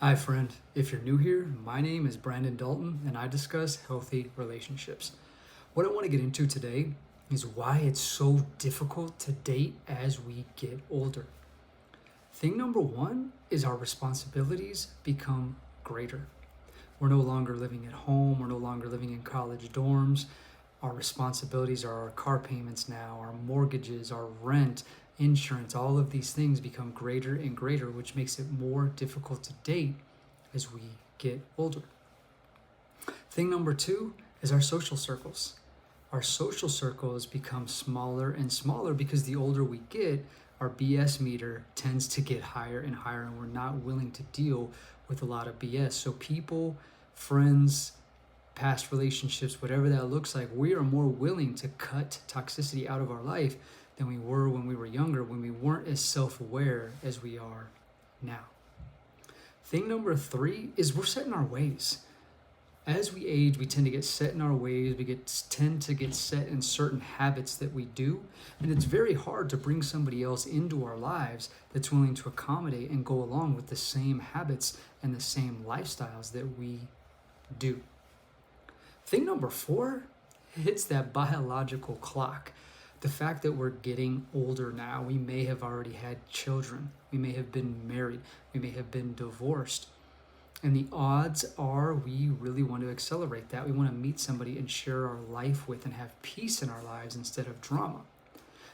Hi, friend. If you're new here, my name is Brandon Dalton, and I discuss healthy relationships. What I want to get into today is why it's so difficult to date as we get older. Thing number one is our responsibilities become greater. We're no longer living at home, we're no longer living in college dorms. Our responsibilities are our car payments now, our mortgages, our rent, insurance, all of these things become greater and greater, which makes it more difficult to date as we get older. Thing number two is our social circles. Our social circles become smaller and smaller because the older we get, our BS meter tends to get higher and higher, and we're not willing to deal with a lot of BS. So, people, friends, past relationships, whatever that looks like, we are more willing to cut toxicity out of our life than we were when we were younger, when we weren't as self aware as we are now. Thing number three is we're set in our ways. As we age, we tend to get set in our ways. We tend to get set in certain habits that we do. And it's very hard to bring somebody else into our lives that's willing to accommodate and go along with the same habits and the same lifestyles that we do. Thing number four hits that biological clock. The fact that we're getting older now, we may have already had children, we may have been married, we may have been divorced. And the odds are we really want to accelerate that. We want to meet somebody and share our life with and have peace in our lives instead of drama.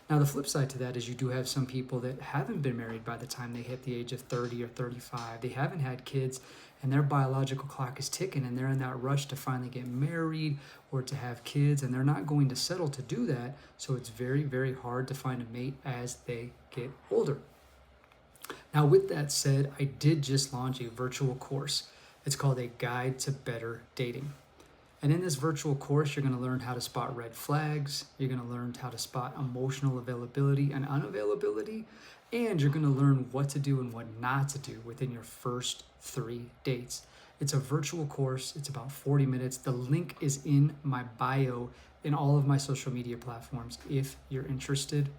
Now, the flip side to that is you do have some people that haven't been married by the time they hit the age of 30 or 35. They haven't had kids, and their biological clock is ticking, and they're in that rush to finally get married or to have kids, and they're not going to settle to do that. So it's very, very hard to find a mate as they get older. Now, with that said, I did just launch a virtual course. It's called A Guide to Better Dating. And in this virtual course, you're going to learn how to spot red flags, you're going to learn how to spot emotional availability and unavailability, and you're going to learn what to do and what not to do within your first 3 dates. It's a virtual course. It's about 40 minutes. The link is in my bio in all of my social media platforms if you're interested.